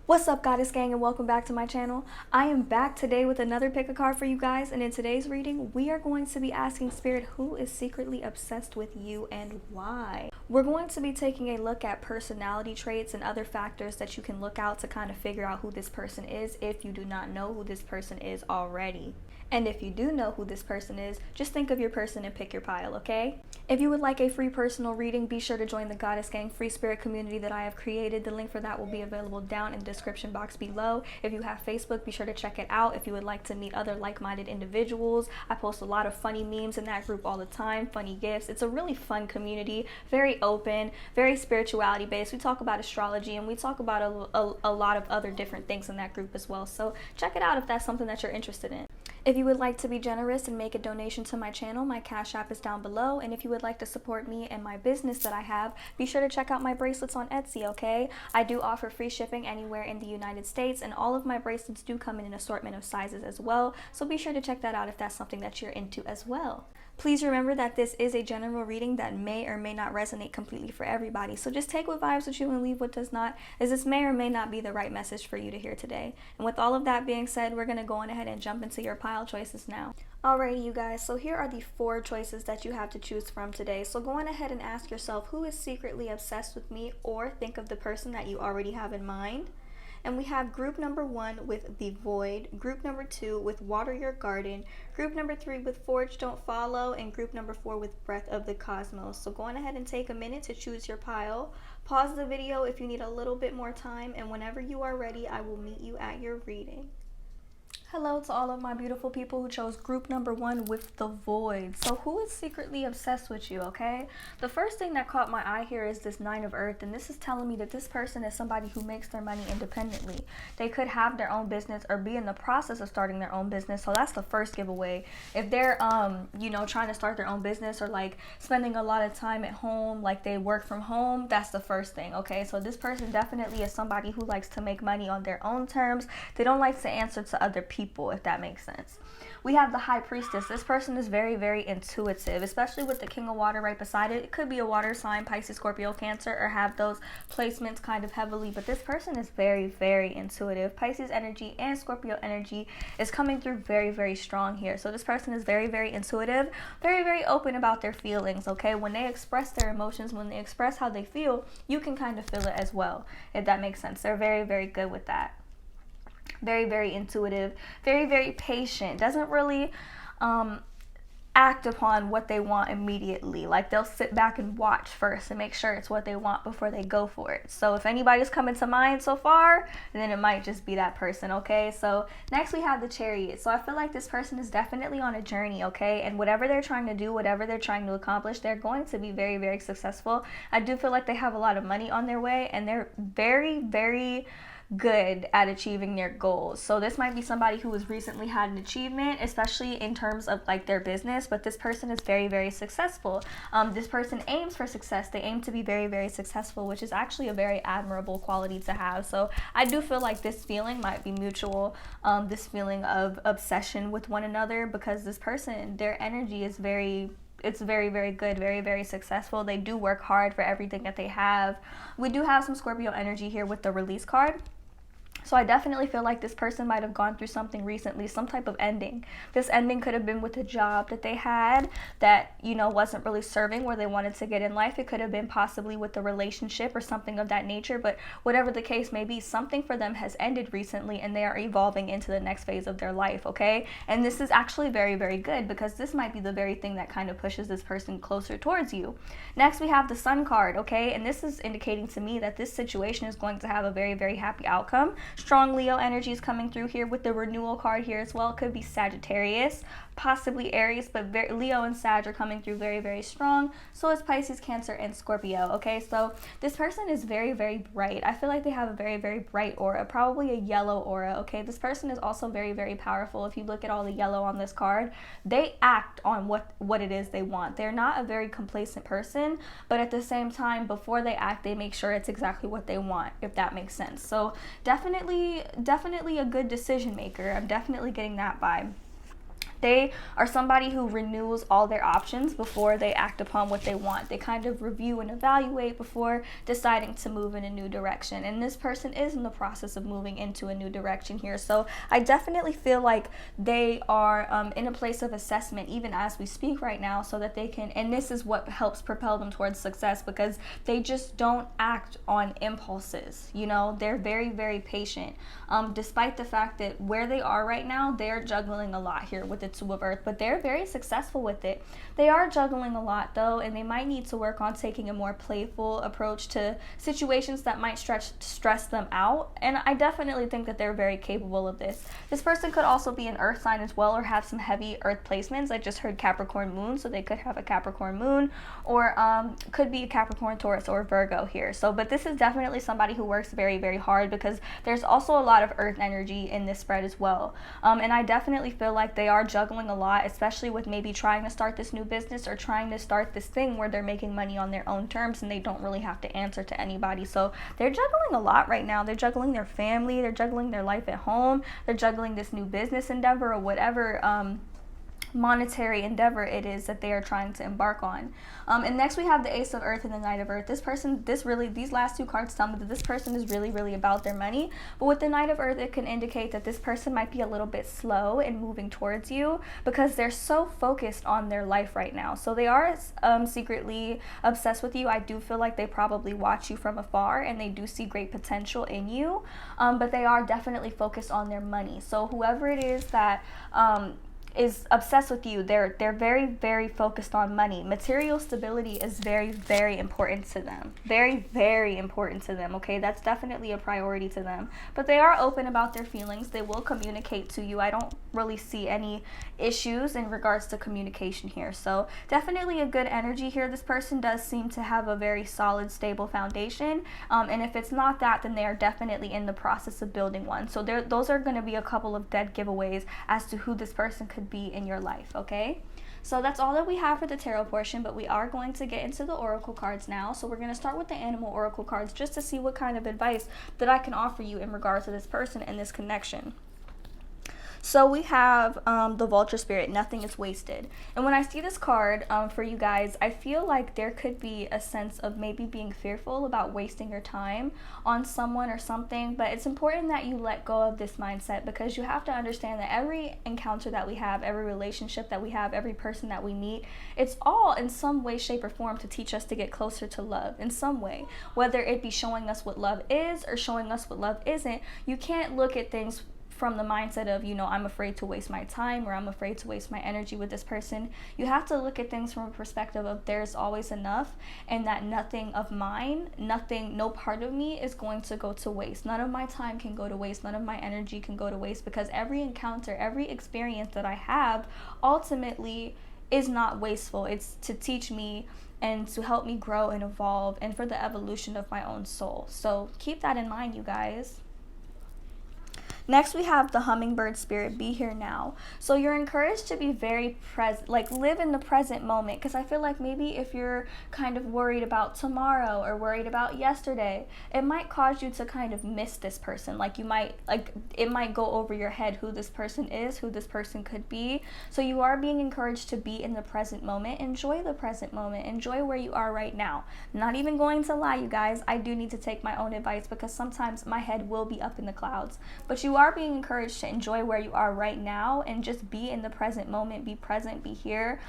What's up, Goddess Gang, and welcome back to my channel. I am back today with another pick a card for you guys, and in today's reading we are going to be asking Spirit who is secretly obsessed with you and why. We're going to be taking a look at personality traits and other factors that you can look out to kind of figure out who this person is if you do not know who this person is already. And if you do know who this person is, just think of your person and pick your pile, okay? If you would like a free personal reading, be sure to join the Goddess Gang free spirit community that I have created. The link for that will be available down in the description box below. If you have Facebook, be sure to check it out. If you would like to meet other like-minded individuals, I post a lot of funny memes in that group all the time, funny gifts. It's a really fun community, very open, very spirituality based. We talk about astrology and we talk about a lot of other different things in that group as well. So check it out if that's something that you're interested in. If you would like to be generous and make a donation to my channel, my Cash App is down below. And if you would like to support me and my business that I have, be sure to check out my bracelets on Etsy, okay? I do offer free shipping anywhere in the United States, and all of my bracelets do come in an assortment of sizes as well. So be sure to check that out if that's something that you're into as well. Please remember that this is a general reading that may or may not resonate completely for everybody. So just take what vibes with you and leave what does not, as this may or may not be the right message for you to hear today. And with all of that being said, we're going to go on ahead and jump into your pile choices now. Alrighty, you guys, so here are the 4 choices that you have to choose from today. So go on ahead and ask yourself, who is secretly obsessed with me, or think of the person that you already have in mind. And we have group number 1 with The Void, group number 2 with Water Your Garden, group number 3 with Forge Don't Follow, and group number 4 with Breath of the Cosmos. So go on ahead and take a minute to choose your pile. Pause the video if you need a little bit more time, and whenever you are ready, I will meet you at your reading. Hello to all of my beautiful people who chose group number 1 with The Void. So who is secretly obsessed with you, okay? The first thing that caught my eye here is this 9 of Earth, and this is telling me that this person is somebody who makes their money independently. They could have their own business or be in the process of starting their own business. So that's the first giveaway. If they're trying to start their own business, or like spending a lot of time at home, like they work from home, that's the first thing, okay? So this person definitely is somebody who likes to make money on their own terms. They don't like to answer to other people, if that makes sense. We have the High Priestess. This person is very, very intuitive, especially with the King of Water right beside it. It could be a water sign, Pisces, Scorpio, Cancer, or have those placements kind of heavily, but this person is very, very intuitive. Pisces energy and Scorpio energy is coming through very, very strong here. So this person is very, very intuitive, very, very open about their feelings, okay? When they express their emotions, when they express how they feel, you can kind of feel it as well, if that makes sense. They're very, very good with that. Very, very intuitive, very, very patient, doesn't really act upon what they want immediately. Like they'll sit back and watch first and make sure it's what they want before they go for it. So if anybody's coming to mind so far, then it might just be that person, okay? So next we have the Chariot. So I feel like this person is definitely on a journey, okay? And whatever they're trying to do, whatever they're trying to accomplish, they're going to be very, very successful. I do feel like they have a lot of money on their way, and they're very, very good at achieving their goals. So this might be somebody who has recently had an achievement, especially in terms of like their business, but this person is very, very successful. This person aims for success. They aim to be very, very successful, which is actually a very admirable quality to have. So I do feel like this feeling might be mutual, this feeling of obsession with one another, because this person, their energy is very very good, very, very successful. They do work hard for everything that they have. We do have some Scorpio energy here with the Release card. So I definitely feel like this person might have gone through something recently, some type of ending. This ending could have been with a job that they had that, you know, wasn't really serving where they wanted to get in life. It could have been possibly with a relationship or something of that nature, but whatever the case may be, something for them has ended recently and they are evolving into the next phase of their life, okay? And this is actually very, very good, because this might be the very thing that kind of pushes this person closer towards you. Next, we have the Sun card, okay? And this is indicating to me that this situation is going to have a very, very happy outcome. Strong Leo energy is coming through here with the Renewal card here as well. It could be Sagittarius, possibly Aries, but Leo and Sag are coming through very, very strong. So is Pisces, Cancer, and Scorpio, okay? So this person is very, very bright. I feel like they have a very, very bright aura, probably a yellow aura, okay? This person is also very, very powerful. If you look at all the yellow on this card, they act on what it is they want. They're not a very complacent person, but at the same time, before they act, they make sure it's exactly what they want, if that makes sense. So definitely definitely a good decision maker. I'm definitely getting that vibe. They are somebody who renews all their options before they act upon what they want. They kind of review and evaluate before deciding to move in a new direction. And this person is in the process of moving into a new direction here. So I definitely feel like they are in a place of assessment even as we speak right now, so that they can, and this is what helps propel them towards success, because they just don't act on impulses. You know, they're very, very patient. Despite the fact that where they are right now, they're juggling a lot here with the Two of Earth, but they're very successful with it. They are juggling a lot though, and they might need to work on taking a more playful approach to situations that might stress them out. And I definitely think that they're very capable of this. This person could also be an earth sign as well, or have some heavy earth placements. I just heard Capricorn moon, so they could have a Capricorn moon, or could be a Capricorn, Taurus, or Virgo here. So, but this is definitely somebody who works very, very hard, because there's also a lot of earth energy in this spread as well. And I definitely feel like they are juggling a lot, especially with maybe trying to start this new business or trying to start this thing where they're making money on their own terms and they don't really have to answer to anybody. So they're juggling a lot right now. They're juggling their family, they're juggling their life at home, they're juggling this new business endeavor, or whatever monetary endeavor it is that they are trying to embark on. And next we have the Ace of Earth and the Knight of Earth. These last two cards tell me that this person is really, really about their money. But with the Knight of Earth, it can indicate that this person might be a little bit slow in moving towards you, because they're so focused on their life right now. So they are secretly obsessed with you. I do feel like they probably watch you from afar, and they do see great potential in you. But they are definitely focused on their money. So whoever it is that is obsessed with you, they're very, very focused on money. Material stability is very, very important to them. Very, very important to them, okay? That's definitely a priority to them. But they are open about their feelings. They will communicate to you. I don't really see any issues in regards to communication here. So definitely a good energy here. This person does seem to have a very solid, stable foundation. And if it's not that, then they are definitely in the process of building one. So those are going to be a couple of dead giveaways as to who this person could be in your life, okay? So that's all that we have for the tarot portion, but we are going to get into the oracle cards now. So we're going to start with the animal oracle cards, just to see what kind of advice that I can offer you in regards to this person and this connection. So we have the Vulture Spirit, nothing is wasted. And when I see this card for you guys, I feel like there could be a sense of maybe being fearful about wasting your time on someone or something. But it's important that you let go of this mindset, because you have to understand that every encounter that we have, every relationship that we have, every person that we meet, it's all in some way, shape, or form to teach us to get closer to love in some way. Whether it be showing us what love is or showing us what love isn't, you can't look at things from the mindset of, you know, I'm afraid to waste my time, or I'm afraid to waste my energy with this person. You have to look at things from a perspective of there's always enough, and that nothing of mine, no part of me is going to go to waste. None of my time can go to waste. None of my energy can go to waste, because every encounter, every experience that I have ultimately is not wasteful. It's to teach me and to help me grow and evolve, and for the evolution of my own soul. So keep that in mind, you guys. Next, we have the Hummingbird Spirit, be here now. So you're encouraged to be very present, like live in the present moment, because I feel like maybe if you're kind of worried about tomorrow or worried about yesterday, it might cause you to kind of miss this person. Like it might go over your head who this person is, who this person could be. So you are being encouraged to be in the present moment. Enjoy the present moment. Enjoy where you are right now. Not even going to lie, you guys, I do need to take my own advice, because sometimes my head will be up in the clouds. But you are being encouraged to enjoy where you are right now and just be in the present moment. Be present, be here,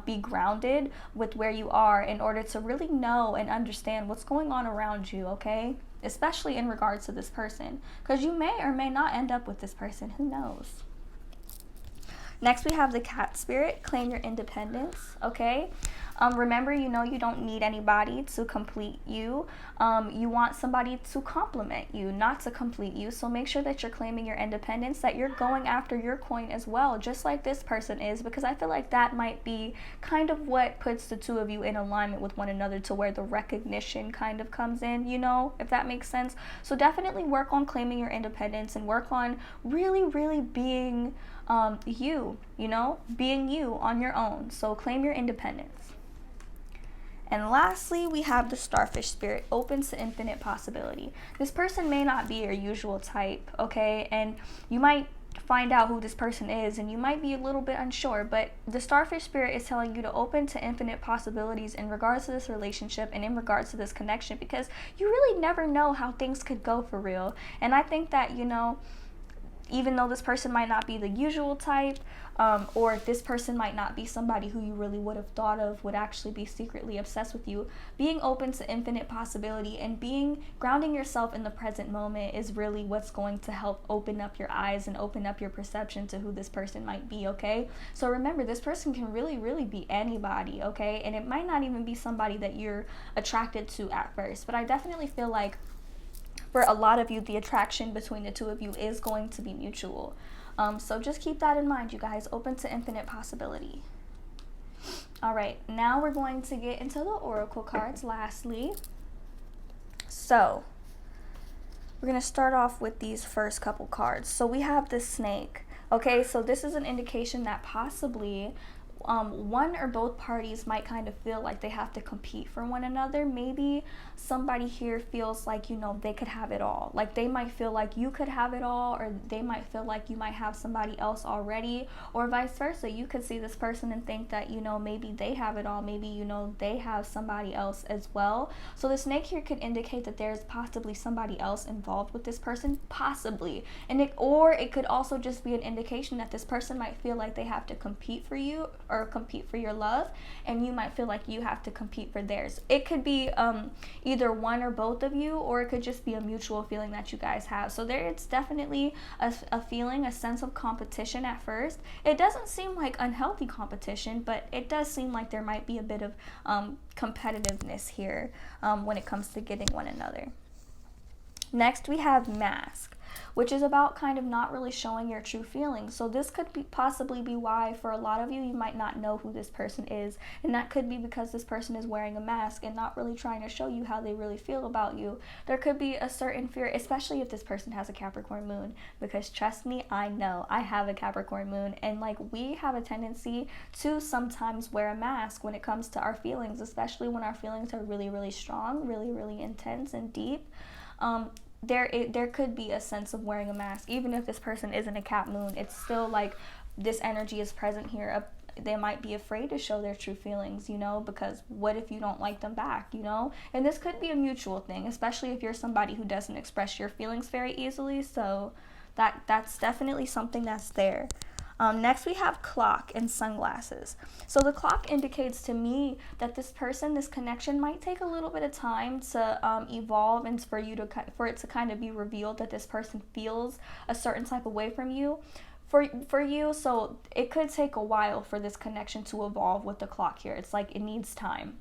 be grounded with where you are, in order to really know and understand what's going on around you, okay? Especially in regards to this person, because you may or may not end up with this person. Who knows? Next, we have the Cat Spirit, claim your independence, okay? Remember, you know, you don't need anybody to complete you. You want somebody to complement you, not to complete you. So make sure that you're claiming your independence, that you're going after your coin as well, just like this person is, because I feel like that might be kind of what puts the two of you in alignment with one another, to where the recognition kind of comes in, you know, if that makes sense. So definitely work on claiming your independence, and work on really, really being you know, being you on your own. So claim your independence. And lastly, we have the starfish spirit, open to infinite possibility. This person may not be your usual type, okay? And you might find out who this person is and you might be a little bit unsure, but the starfish spirit is telling you to open to infinite possibilities in regards to this relationship and in regards to this connection, because you really never know how things could go for real. And I think that, you know, even though this person might not be the usual type, or this person might not be somebody who you really would have thought of would actually be secretly obsessed with you, being open to infinite possibility and grounding yourself in the present moment is really what's going to help open up your eyes and open up your perception to who this person might be, okay? So remember, this person can really be anybody, okay? And it might not even be somebody that you're attracted to at first, but I definitely feel like for a lot of you, the attraction between the two of you is going to be mutual. So just keep that in mind, you guys. Open to infinite possibility. All right, now we're going to get into the oracle cards lastly. So we're going to start off with these first couple cards. So we have the snake. Okay, so this is an indication that possibly one or both parties might kind of feel like they have to compete for one another. Maybe somebody here feels like, you know, they could have it all. Like they might feel like you could have it all, or they might feel like you might have somebody else already, or vice versa. You could see this person and think that, you know, maybe they have it all. Maybe, you know, they have somebody else as well. So the snake here could indicate that there's possibly somebody else involved with this person, possibly. And it could also just be an indication that this person might feel like they have to compete for you or compete for your love, and you might feel like you have to compete for theirs. It could be either one or both of you, or it could just be a mutual feeling that you guys have. So it's definitely a feeling, a sense of competition at first. It doesn't seem like unhealthy competition, but it does seem like there might be a bit of competitiveness here when it comes to getting one another. Next, we have mask, which is about kind of not really showing your true feelings. So this could possibly be why for a lot of you, you might not know who this person is. And that could be because this person is wearing a mask and not really trying to show you how they really feel about you. There could be a certain fear, especially if this person has a Capricorn moon, because trust me, I know I have a Capricorn moon, and like we have a tendency to sometimes wear a mask when it comes to our feelings, especially when our feelings are really strong, really intense and deep. There could be a sense of wearing a mask. Even if this person isn't a Cap moon, it's still like this energy is present here. They might be afraid to show their true feelings, you know, because what if you don't like them back, you know? And this could be a mutual thing, especially if you're somebody who doesn't express your feelings very easily. So that's definitely something that's there. Next, we have clock and sunglasses. So the clock indicates to me that this person, this connection might take a little bit of time to evolve, and for it to kind of be revealed that this person feels a certain type of way from you. For you, so it could take a while for this connection to evolve with the clock here. It's like it needs time.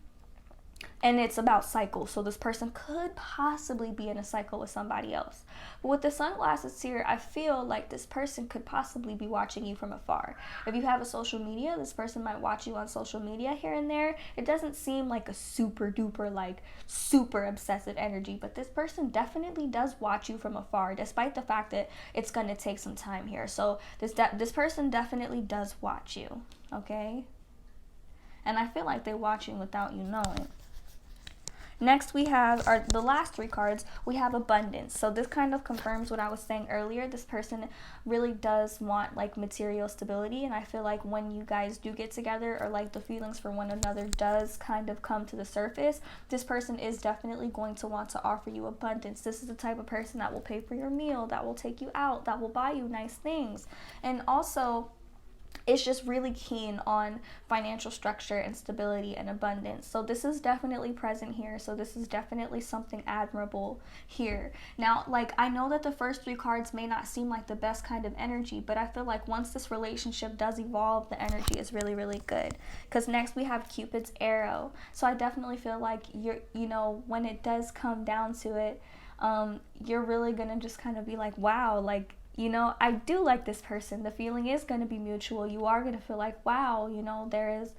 And it's about cycles, so this person could possibly be in a cycle with somebody else. But with the sunglasses here, I feel like this person could possibly be watching you from afar. If you have a social media, this person might watch you on social media here and there. It doesn't seem like a super duper, like super obsessive energy, but this person definitely does watch you from afar, despite the fact that it's going to take some time here. So this person definitely does watch you, okay? And I feel like they're watching without you knowing. Next, we have the last three cards. We have abundance. So this kind of confirms what I was saying earlier. This person really does want like material stability, and I feel like when you guys do get together, or like the feelings for one another does kind of come to the surface, this person is definitely going to want to offer you abundance. This is the type of person that will pay for your meal, that will take you out, that will buy you nice things, and also it's just really keen on financial structure and stability and abundance. So this is definitely present here. So this is definitely something admirable here. Now, like, I know that the first three cards may not seem like the best kind of energy, but I feel like once this relationship does evolve, the energy is really good. Because next we have Cupid's arrow. So I definitely feel like when it does come down to it, you're really gonna just kind of be like, wow, like, you know, I do like this person. The feeling is going to be mutual. You are going to feel like, wow, you know, there is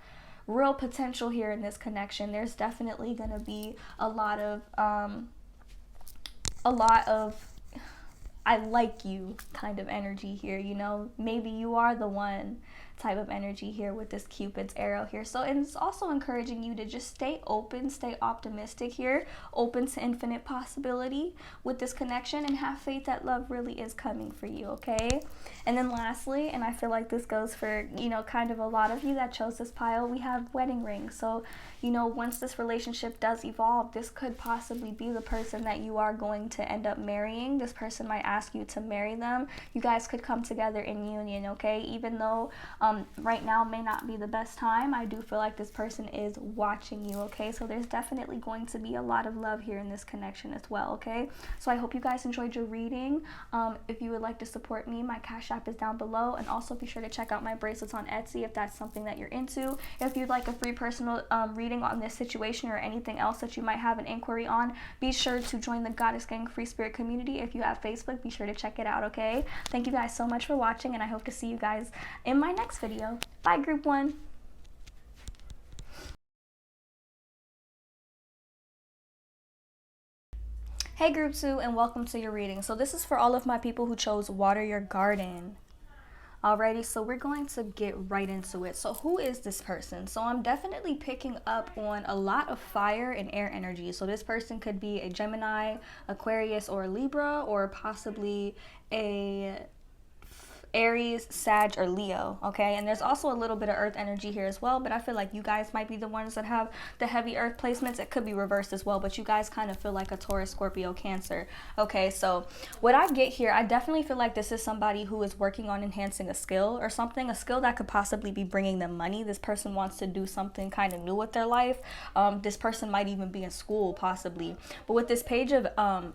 real potential here in this connection. There's definitely going to be a lot of I like you kind of energy here, you know. Maybe you are the one type of energy here with this Cupid's arrow here. So it's also encouraging you to just stay open, stay optimistic here, open to infinite possibility with this connection, and have faith that love really is coming for you, okay? And then lastly, and I feel like this goes for, you know, kind of a lot of you that chose this pile, we have wedding rings. So, you know, once this relationship does evolve, this could possibly be the person that you are going to end up marrying. This person might ask you to marry them. You guys could come together in union, okay? Even though right now may not be the best time, I do feel like this person is watching you, okay? So there's definitely going to be a lot of love here in this connection as well, okay? So I hope you guys enjoyed your reading. If you would like to support me, my Cash App is down below, and also be sure to check out my bracelets on Etsy if that's something that you're into. If you'd like a free personal reading on this situation or anything else that you might have an inquiry on, be sure to join the Goddess Gang Free Spirit community. If you have Facebook, be sure to check it out, okay? Thank you guys so much for watching, and I hope to see you guys in my next video. Bye, group 1. Hey group 2, and welcome to your reading. So this is for all of my people who chose Water Your Garden. Alrighty, so we're going to get right into it. So who is this person? So I'm definitely picking up on a lot of fire and air energy. So this person could be a Gemini, Aquarius, or a Libra, or possibly a Aries, Sag, or Leo, okay? And there's also a little bit of earth energy here as well, but I feel like you guys might be the ones that have the heavy earth placements. It could be reversed as well, but you guys kind of feel like a Taurus, Scorpio, Cancer. Okay, so what I get here, I definitely feel like this is somebody who is working on enhancing a skill or something, a skill that could possibly be bringing them money. This person wants to do something kind of new with their life. This person might even be in school, possibly. But with this page of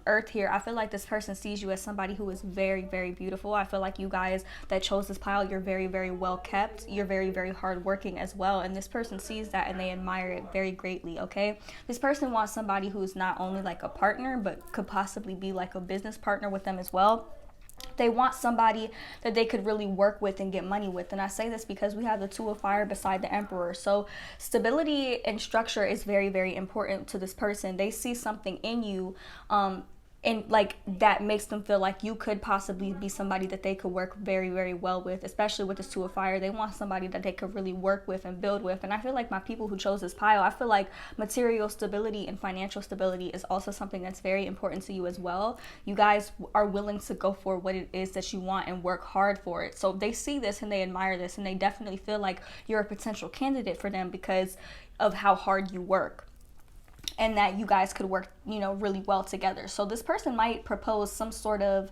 earth here, I feel like this person sees you as somebody who is very, very beautiful. I feel like you guys that chose this pile, you're very, very well kept, you're very, very hardworking as well, and this person sees that and they admire it very greatly, okay? This person wants somebody who's not only like a partner, but could possibly be like a business partner with them as well. They want somebody that they could really work with and get money with. And I say this because we have the Two of Fire beside the Emperor. So stability and structure is very, very important to this person. They see something in you and like that makes them feel like you could possibly be somebody that they could work very, very well with, especially with this Two of Fire. They want somebody that they could really work with and build with. And I feel like my people who chose this pile, I feel like material stability and financial stability is also something that's very important to you as well. You guys are willing to go for what it is that you want and work hard for it. So they see this and they admire this, and they definitely feel like you're a potential candidate for them because of how hard you work, and that you guys could work, you know, really well together. So this person might propose some sort of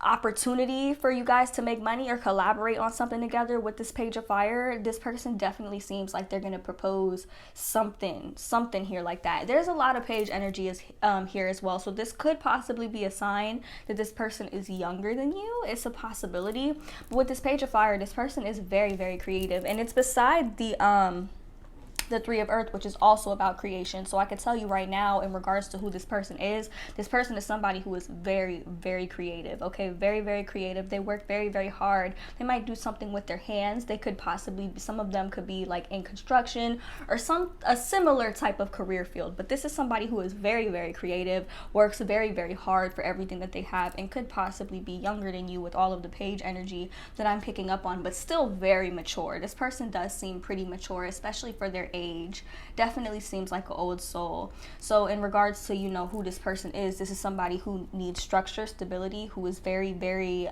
opportunity for you guys to make money or collaborate on something together. With this Page of Fire, this person definitely seems like they're going to propose something here like that. There's a lot of page energy here as well, so this could possibly be a sign that this person is younger than you. It's a possibility. But with this Page of Fire, this person is very, very creative, and it's beside the Three of Earth, which is also about creation. So I can tell you right now, in regards to who this person is somebody who is very, very creative, okay? Very, very creative. They work very, very hard. They might do something with their hands. They could possibly, some of them could be like in construction or a similar type of career field. But this is somebody who is very, very creative, works very, very hard for everything that they have, and could possibly be younger than you with all of the page energy that I'm picking up on, but still very mature. This person does seem pretty mature, especially for their age. Definitely seems like an old soul. So in regards to, you know, who this person is, this is somebody who needs structure, stability, who is very, very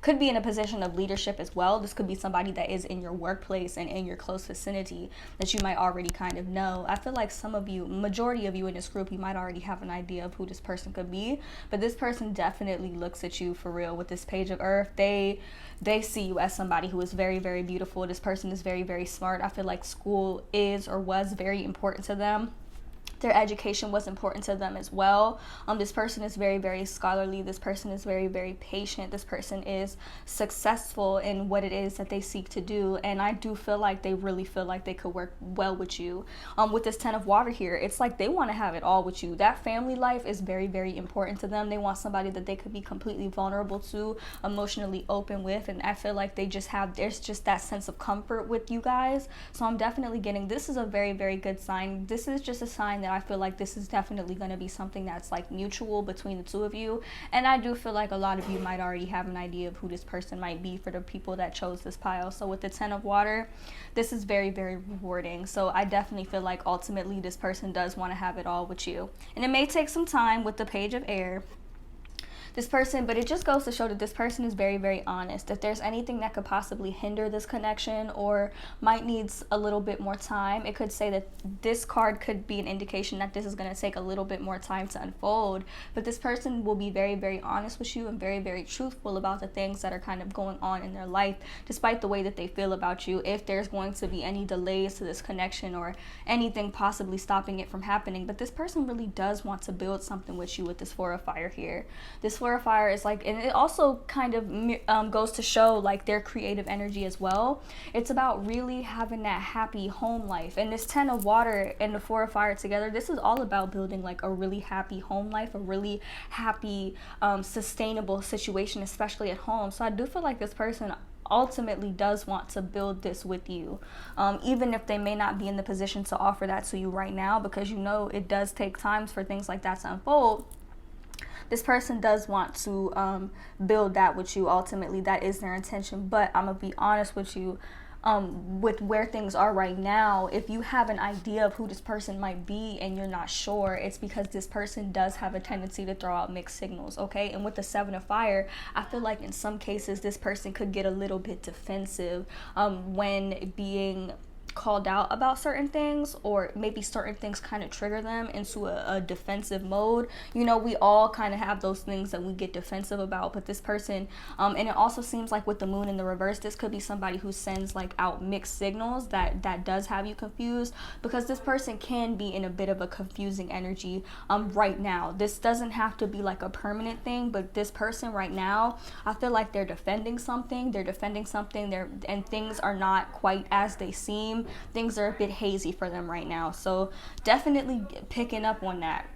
could be in a position of leadership as well. This could be somebody that is in your workplace and in your close vicinity that you might already kind of know. I feel like some of you, majority of you in this group, you might already have an idea of who this person could be, but this person definitely looks at you for real. With this Page of Earth, they see you as somebody who is very, very beautiful. This person is very, very smart. I feel like school is or was very important to them. Their education was important to them as well. This person is very, very scholarly. This person is very, very patient. This person is successful in what it is that they seek to do. And I do feel like they really feel like they could work well with you. With this Ten of Water here, it's like they want to have it all with you. That family life is very, very important to them. They want somebody that they could be completely vulnerable to, emotionally open with. And I feel like there's just that sense of comfort with you guys. So I'm definitely getting, this is a very, very good sign. This is just a sign that I feel like this is definitely going to be something that's like mutual between the two of you. And I do feel like a lot of you might already have an idea of who this person might be for the people that chose this pile. So with the 10 of water, this is very, very rewarding. So I definitely feel like ultimately this person does want to have it all with you. And it may take some time with the page of air. This person, but it just goes to show that this person is very, very honest. If there's anything that could possibly hinder this connection or might needs a little bit more time, it could say that this card could be an indication that this is going to take a little bit more time to unfold. But this person will be very, very honest with you and very, very truthful about the things that are kind of going on in their life, despite the way that they feel about you. If there's going to be any delays to this connection or anything possibly stopping it from happening, but this person really does want to build something with you with this Four of Fire here. This Four of Fire is like, and it also kind of goes to show like their creative energy as well. It's about really having that happy home life. And this 10 of water and the Four of Fire together, this is all about building like a really happy home life, a really happy sustainable situation, especially at home. So I do feel like this person ultimately does want to build this with you, even if they may not be in the position to offer that to you right now, because you know it does take time for things like that to unfold. This person does want to build that with you. Ultimately, that is their intention. But I'm going to be honest with you, with where things are right now, if you have an idea of who this person might be and you're not sure, it's because this person does have a tendency to throw out mixed signals, okay? And with the 7 of Fire, I feel like in some cases this person could get a little bit defensive when being called out about certain things, or maybe certain things kind of trigger them into a defensive mode. You know, we all kind of have those things that we get defensive about, but this person, and it also seems like with the moon in the reverse, this could be somebody who sends like out mixed signals that does have you confused, because this person can be in a bit of a confusing energy right now. This doesn't have to be like a permanent thing, but this person right now, I feel like they're defending something, and things are not quite as they seem. Things are a bit hazy for them right now, so definitely picking up on that.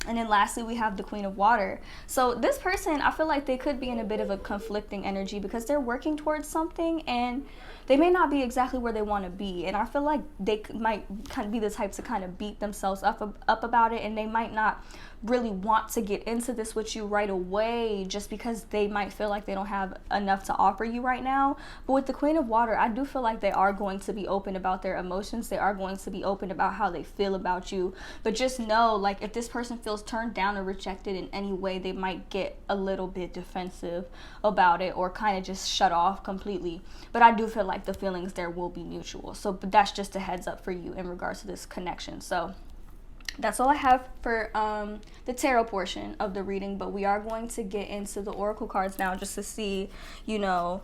And then lastly, we have the Queen of Water. So this person, I feel like they could be in a bit of a conflicting energy because they're working towards something and they may not be exactly where they want to be. And I feel like they might kind of be the type to kind of beat themselves up about it, and they might not really want to get into this with you right away just because they might feel like they don't have enough to offer you right now. But with the Queen of Water, I do feel like they are going to be open about their emotions. They are going to be open about how they feel about you. But just know, like, if this person feels turned down or rejected in any way, they might get a little bit defensive about it or kind of just shut off completely. But I do feel like the feelings there will be mutual. So but that's just a heads up for you in regards to this connection. So that's all I have for the tarot portion of the reading, but we are going to get into the oracle cards now just to see, you know,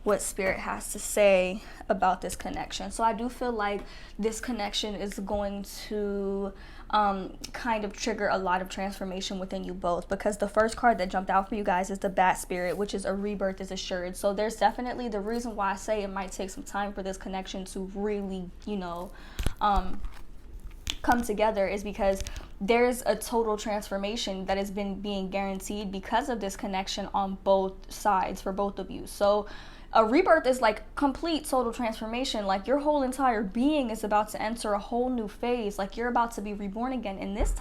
what Spirit has to say about this connection. So I do feel like this connection is going to kind of trigger a lot of transformation within you both, because the first card that jumped out for you guys is the Bat Spirit, which is a rebirth is assured. So there's definitely, the reason why I say it might take some time for this connection to really, you know, come together is because there's a total transformation that has been being guaranteed because of this connection on both sides for both of you. So a rebirth is like complete total transformation. Like your whole entire being is about to enter a whole new phase. Like you're about to be reborn again. And this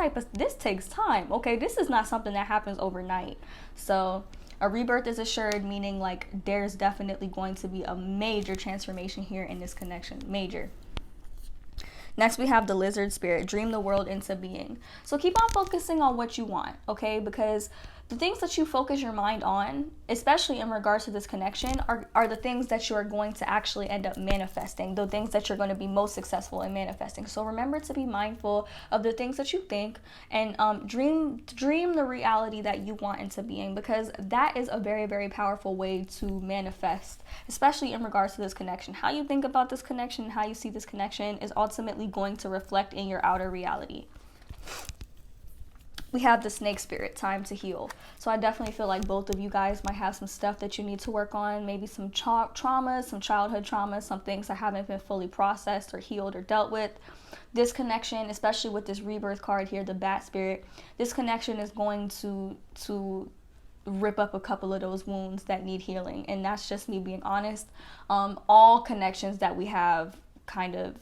takes time. Okay, this is not something that happens overnight. So a rebirth is assured, meaning like there's definitely going to be a major transformation here in this connection. Major. Next, we have the Lizard Spirit, dream the world into being. So keep on focusing on what you want, okay? Because the things that you focus your mind on, especially in regards to this connection, are the things that you are going to actually end up manifesting, the things that you're going to be most successful in manifesting. So remember to be mindful of the things that you think, and dream the reality that you want into being, because that is a very, very powerful way to manifest, especially in regards to this connection. How you think about this connection, how you see this connection is ultimately going to reflect in your outer reality. We have the Snake Spirit, time to heal. So I definitely feel like both of you guys might have some stuff that you need to work on, maybe some traumas, some childhood traumas, some things that haven't been fully processed or healed or dealt with. This connection, especially with this rebirth card here, the Bat Spirit, this connection is going to rip up a couple of those wounds that need healing. And that's just me being honest. All connections that we have kind of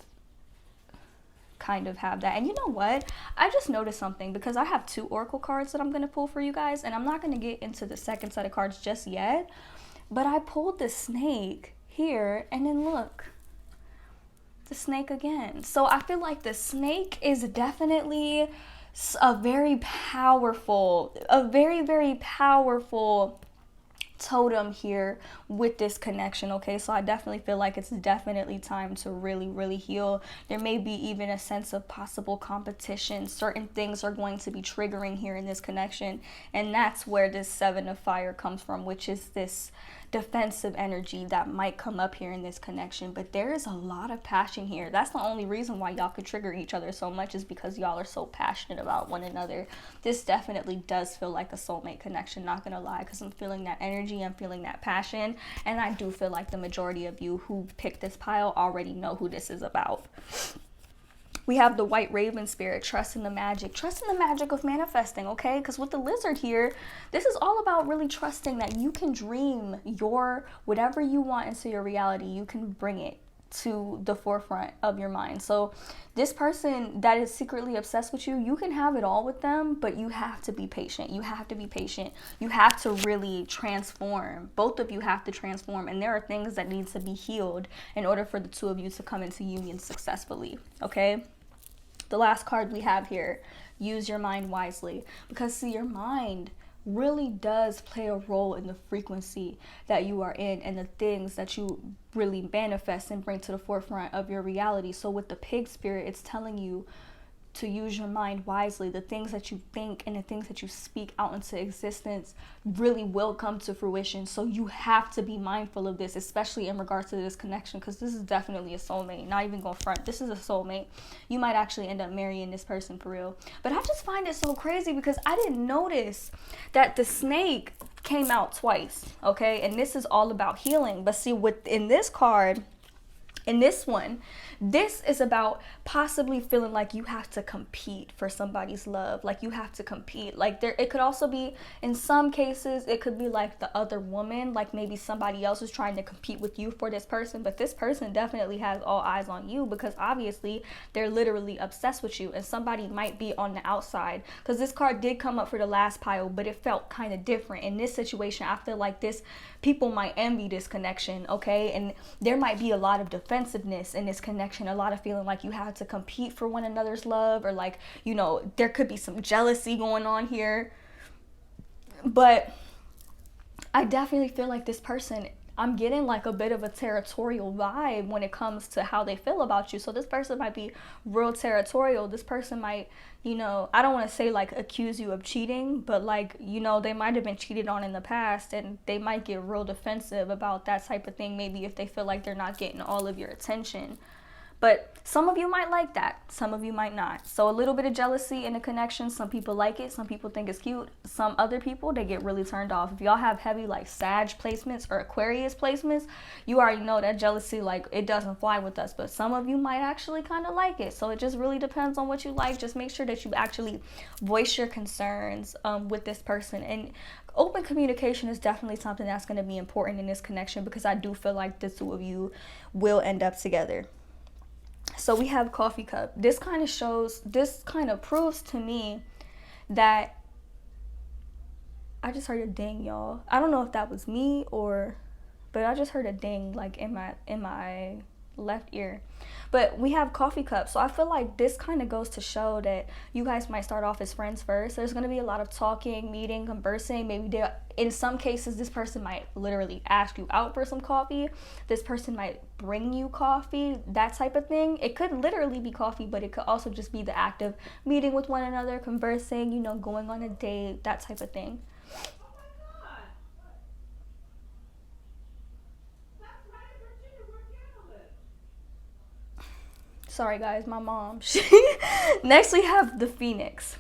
kind of have that. And you know what? I just noticed something, because I have 2 oracle cards that I'm going to pull for you guys, and I'm not going to get into the second set of cards just yet. But I pulled the snake here, and then look, the snake again. So I feel like the snake is definitely a very powerful, very powerful totem here with this connection. Okay, so I definitely feel like it's definitely time to really heal. There may be even a sense of possible competition. Certain things are going to be triggering here in this connection, and that's where this 7 of fire comes from, which is this defensive energy that might come up here in this connection. But there is a lot of passion here. That's the only reason why y'all could trigger each other so much, is because y'all are so passionate about one another. This definitely does feel like a soulmate connection, not gonna lie, because I'm feeling that energy, I'm feeling that passion, and I do feel like the majority of you who picked this pile already know who this is about. We have the white raven spirit, trust in the magic. Trust in the magic of manifesting, okay? Because with the lizard here, this is all about really trusting that you can dream your whatever you want into your reality. You can bring it to the forefront of your mind. So this person that is secretly obsessed with you, you can have it all with them, but you have to be patient. You have to be patient. You have to really transform. Both of you have to transform, and there are things that need to be healed in order for the 2 of you to come into union successfully, okay? The last card we have here, use your mind wisely, because see, your mind really does play a role in the frequency that you are in and the things that you really manifest and bring to the forefront of your reality. So with the pig spirit, it's telling you to use your mind wisely. The things that you think and the things that you speak out into existence really will come to fruition. So you have to be mindful of this, especially in regards to this connection, because this is definitely a soulmate. Not even going front, this is a soulmate. You might actually end up marrying this person for real. But I just find it so crazy because I didn't notice that the snake came out twice, okay? And this is all about healing. But see, within this card, in this one, this is about possibly feeling like you have to compete for somebody's love. Like you have to compete. Like there, it could also be, in some cases, it could be like the other woman, like maybe somebody else is trying to compete with you for this person. But this person definitely has all eyes on you, because obviously they're literally obsessed with you, and somebody might be on the outside. Because this card did come up for the last pile, but it felt kind of different. In this situation, I feel like people might envy this connection, okay? And there might be a lot of defensiveness in this connection, a lot of feeling like you have to compete for one another's love, or like, you know, there could be some jealousy going on here. But I definitely feel like this person, I'm getting like a bit of a territorial vibe when it comes to how they feel about you. So this person might be real territorial. This person might, you know, I don't want to say like accuse you of cheating, but like, you know, they might have been cheated on in the past, and they might get real defensive about that type of thing, maybe if they feel like they're not getting all of your attention. But some of you might like that, some of you might not. So a little bit of jealousy in a connection. Some people like it, some people think it's cute. Some other people, they get really turned off. If y'all have heavy like Sag placements or Aquarius placements, you already know that jealousy, like, it doesn't fly with us. But some of you might actually kind of like it. So it just really depends on what you like. Just make sure that you actually voice your concerns with this person. And open communication is definitely something that's going to be important in this connection, because I do feel like the 2 of you will end up together. So we have coffee cup. This kind of proves to me that, I just heard a ding, y'all. I don't know if that was me but I just heard a ding like in my left ear. But we have coffee cup. So I feel like this kind of goes to show that you guys might start off as friends first. There's going to be a lot of talking, meeting, conversing. Maybe in some cases, this person might literally ask you out for some coffee. This person might bring you coffee, that type of thing. It could literally be coffee, but it could also just be the act of meeting with one another, conversing, you know, going on a date, that type of thing. Sorry guys, my mom. Next we have the Phoenix.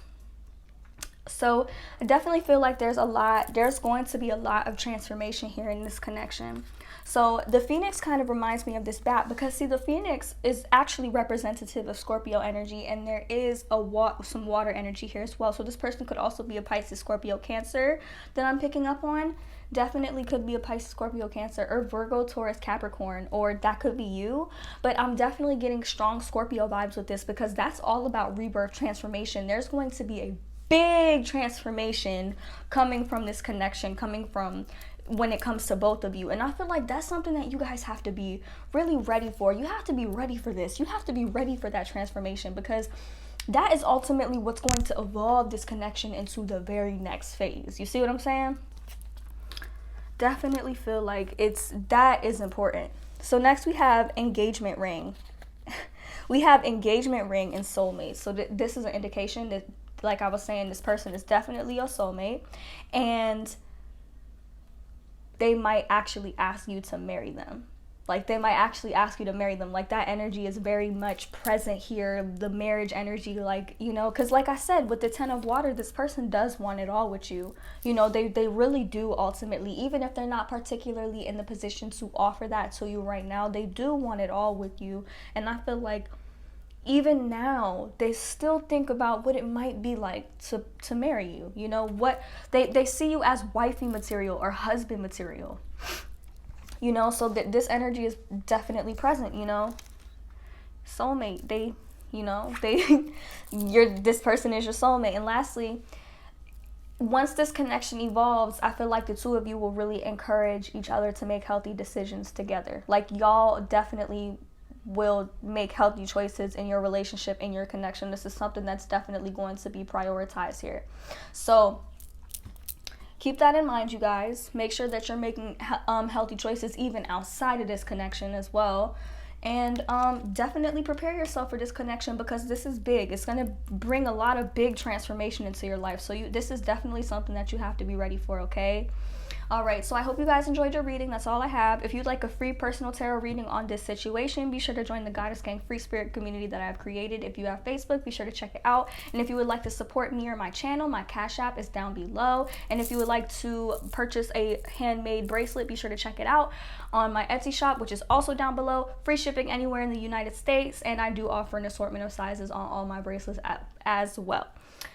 So I definitely feel like there's going to be a lot of transformation here in this connection. So the Phoenix kind of reminds me of this bat, because see, the Phoenix is actually representative of Scorpio energy, and there is some water energy here as well. So this person could also be a Pisces, Scorpio, Cancer that I'm picking up on. definitely could be a Pisces, Scorpio, Cancer, or Virgo, Taurus, Capricorn, or that could be you. But I'm definitely getting strong Scorpio vibes with this, because that's all about rebirth, transformation. There's going to be a big transformation coming from this connection, coming from when it comes to both of you. And I feel like that's something that you guys have to be really ready for. You have to be ready for this. You have to be ready for that transformation, because that is ultimately what's going to evolve this connection into the very next phase. You see what I'm saying? Definitely feel like that is important. So next we have engagement ring. We have engagement ring and soulmate. So this is an indication that, like I was saying, this person is definitely your soulmate, and they might actually ask you to marry them. Like, they might actually ask you to marry them. Like, that energy is very much present here, the marriage energy, like, you know, because like I said, with the 10 of water, this person does want it all with you. You know, they really do ultimately, even if they're not particularly in the position to offer that to you right now, they do want it all with you. And I feel like even now, they still think about what it might be like to marry you. You know, what they see you as wifey material or husband material. You know, so this energy is definitely present, you know. Soulmate, this person is your soulmate. And lastly, once this connection evolves, I feel like the two of you will really encourage each other to make healthy decisions together. Like, y'all definitely will make healthy choices in your relationship, in your connection. This is something that's definitely going to be prioritized here. So keep that in mind, you guys. Make sure that you're making healthy choices even outside of this connection as well. And definitely prepare yourself for this connection, because this is big. It's going to bring a lot of big transformation into your life. So this is definitely something that you have to be ready for, okay? All right, so I hope you guys enjoyed your reading. That's all I have. If you'd like a free personal tarot reading on this situation, be sure to join the Goddess Gang free spirit community that I've created. If you have Facebook, be sure to check it out. And if you would like to support me or my channel, my Cash App is down below. And if you would like to purchase a handmade bracelet, be sure to check it out on my Etsy shop, which is also down below. Free shipping anywhere in the United States. And I do offer an assortment of sizes on all my bracelets as well.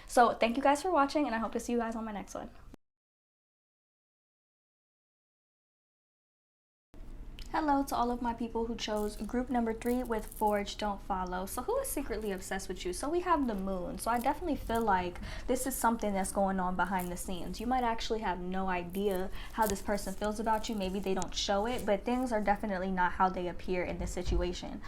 So thank you guys for watching, and I hope to see you guys on my next one. Hello to all of my people who chose group number 3 with Forge Don't Follow. So who is secretly obsessed with you? So we have the moon. So I definitely feel like this is something that's going on behind the scenes. You might actually have no idea how this person feels about you. Maybe they don't show it, but things are definitely not how they appear in this situation.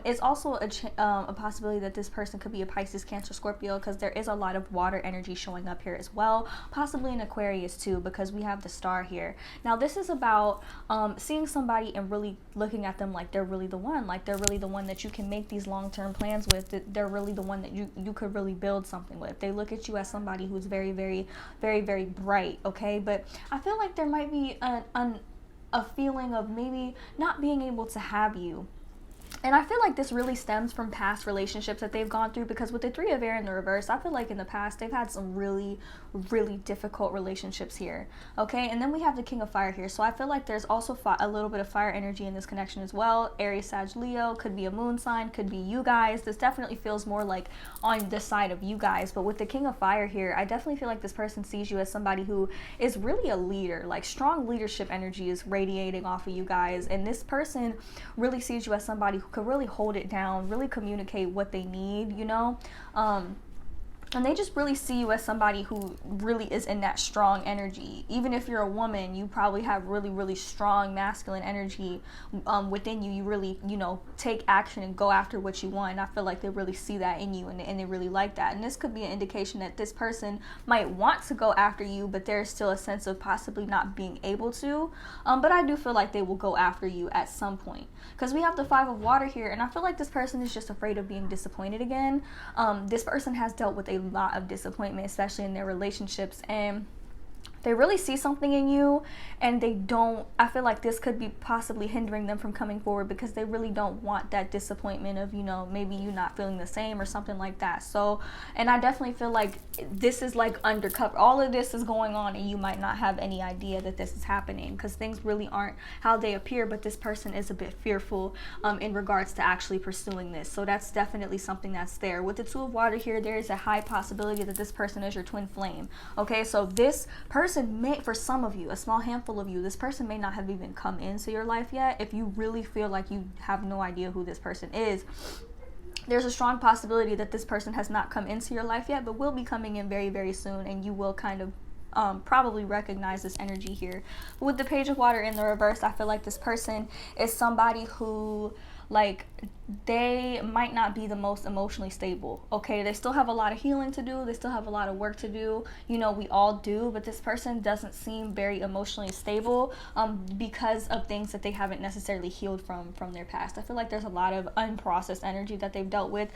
It's also a possibility that this person could be a Pisces, Cancer, Scorpio, because there is a lot of water energy showing up here as well. Possibly an Aquarius too, because we have the star here. Now this is about seeing somebody and really looking at them like they're really the one, that you can make these long-term plans with, that they're really the one that you could really build something with. They look at you as somebody who's very, very, very, very bright, okay? But I feel like there might be a feeling of maybe not being able to have you. And I feel like this really stems from past relationships that they've gone through, because with the 3 of Air in the reverse, I feel like in the past they've had some really, really difficult relationships here, okay? And then we have the King of Fire here, so I feel like there's also a little bit of fire energy in this connection as well. Aries, Sag, Leo, could be a moon sign, could be you guys. This definitely feels more like on this side of you guys. But with the King of Fire here, I definitely feel like this person sees you as somebody who is really a leader. Like, strong leadership energy is radiating off of you guys, and this person really sees you as somebody who could really hold it down, really communicate what they need, you know. And they just really see you as somebody who really is in that strong energy. Even if you're a woman, you probably have really, really strong masculine energy within you. You really, you know, take action and go after what you want. And I feel like they really see that in you, and they really like that. And this could be an indication that this person might want to go after you, but there's still a sense of possibly not being able to. But I do feel like they will go after you at some point, because we have the 5 of Water here, and I feel like this person is just afraid of being disappointed again. This person has dealt with a lot of disappointment, especially in their relationships, and they really see something in you, and they don't, I feel like this could be possibly hindering them from coming forward, because they really don't want that disappointment of, you know, maybe you not feeling the same or something like that. So, and I definitely feel like this is like undercover. All of this is going on, and you might not have any idea that this is happening, because things really aren't how they appear, but this person is a bit fearful in regards to actually pursuing this. So that's definitely something that's there. With the 2 of Water here, there is a high possibility that this person is your twin flame, okay? So this person person may, for some of you, a small handful of you, this person may not have even come into your life yet. If you really feel like you have no idea who this person is, there's a strong possibility that this person has not come into your life yet, but will be coming in very, very soon, and you will kind of probably recognize this energy here. But with the Page of Water in the reverse, I feel like this person is somebody who, like, they might not be the most emotionally stable, okay? They still have a lot of healing to do. They still have a lot of work to do. You know, we all do, but this person doesn't seem very emotionally stable because of things that they haven't necessarily healed from their past. I feel like there's a lot of unprocessed energy that they've dealt with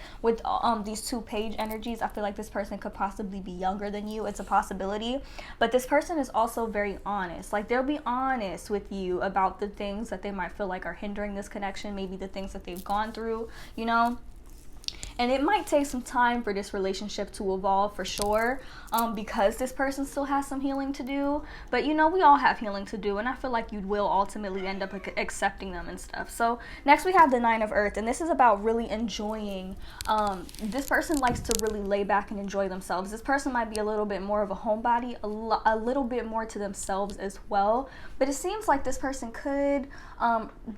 these two page energies. I feel like this person could possibly be younger than you. It's a possibility, but this person is also very honest. Like, they'll be honest with you about the things that they might feel like are hindering this connection, maybe the things that they've gone through, you know. And it might take some time for this relationship to evolve, for sure, because this person still has some healing to do. But, you know, we all have healing to do, and I feel like you will ultimately end up accepting them and stuff. So next we have the Nine of Earth, and this is about really enjoying. This person likes to really lay back and enjoy themselves. This person might be a little bit more of a homebody, a little bit more to themselves as well. But it seems like this person could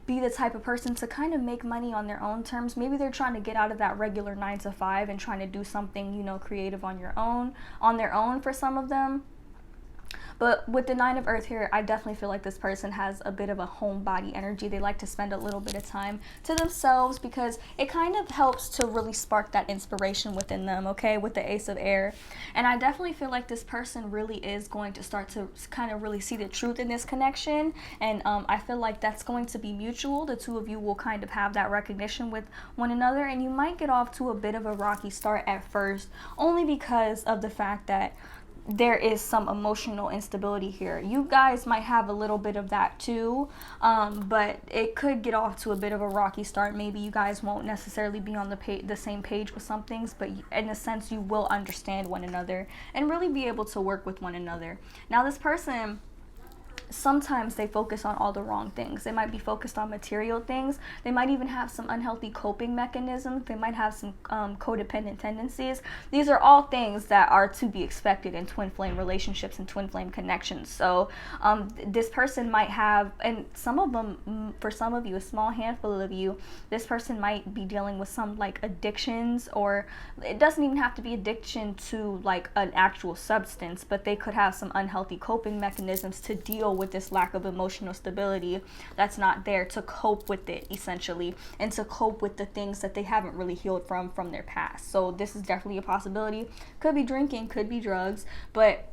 be the type of person to kind of make money on their own terms. Maybe they're trying to get out of that regular 9 to 5 and trying to do something, you know, creative on their own for some of them. But with the Nine of Earth here, I definitely feel like this person has a bit of a homebody energy. They like to spend a little bit of time to themselves because it kind of helps to really spark that inspiration within them, okay, with the Ace of Air. And I definitely feel like this person really is going to start to kind of really see the truth in this connection. And I feel like that's going to be mutual. The two of you will kind of have that recognition with one another. And you might get off to a bit of a rocky start at first, only because of the fact that there is some emotional instability here. You guys might have a little bit of that too, but it could get off to a bit of a rocky start. Maybe you guys won't necessarily be on the same page with some things, but in a sense you will understand one another and really be able to work with one another. Now this person, sometimes they focus on all the wrong things. They might be focused on material things. They might even have some unhealthy coping mechanisms. They might have some codependent tendencies. These are all things that are to be expected in twin flame relationships and twin flame connections. So this person might have, and some of them, for some of you, a small handful of you, this person might be dealing with some like addictions, or it doesn't even have to be addiction to like an actual substance, but they could have some unhealthy coping mechanisms to deal with this lack of emotional stability that's not there, to cope with it essentially, and to cope with the things that they haven't really healed from their past. So this is definitely a possibility. Could be drinking, could be drugs, but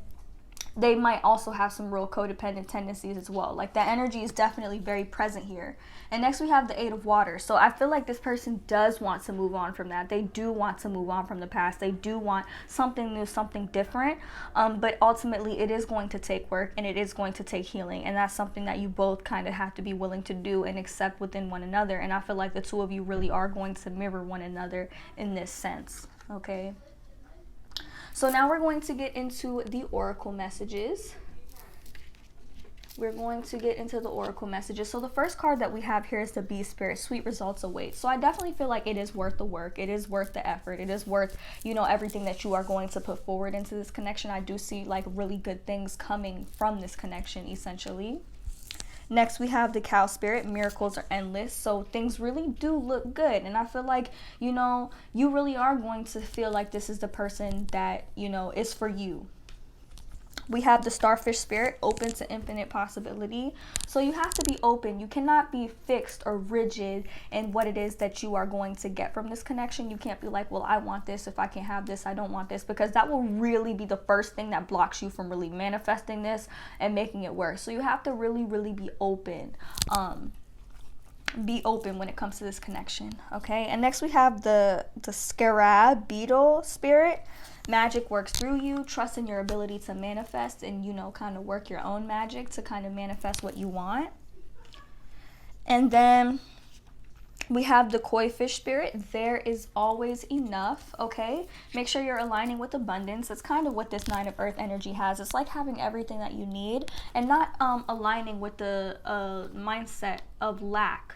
they might also have some real codependent tendencies as well. Like, that energy is definitely very present here. And next we have the Eight of Water. So I feel like this person does want to move on from that. They do want to move on from the past. They do want something new, something different. But ultimately it is going to take work, and it is going to take healing. And that's something that you both kind of have to be willing to do and accept within one another. And I feel like the two of you really are going to mirror one another in this sense. Okay. So now we're going to get into the oracle messages. We're going to get into the oracle messages. So the first card that we have here is the Bee Spirit. Sweet results await. So I definitely feel like it is worth the work. It is worth the effort. It is worth, you know, everything that you are going to put forward into this connection. I do see like really good things coming from this connection essentially. Next, we have the Cow Spirit. Miracles are endless. So things really do look good. And I feel like, you know, you really are going to feel like this is the person that, you know, is for you. We have the Starfish Spirit, open to infinite possibility. So you have to be open. You cannot be fixed or rigid in what it is that you are going to get from this connection. You can't be like, well, I want this. If I can't have this, I don't want this, because that will really be the first thing that blocks you from really manifesting this and making it work. So you have to really, really be open. Be open when it comes to this connection. Okay. And next we have the Scarab Beetle Spirit. Magic works through you. Trust in your ability to manifest and, you know, kind of work your own magic to kind of manifest what you want. And then we have the Koi Fish Spirit. There is always enough. Okay. Make sure you're aligning with abundance. That's kind of what this Nine of Earth energy has. It's like having everything that you need and not aligning with the mindset of lack.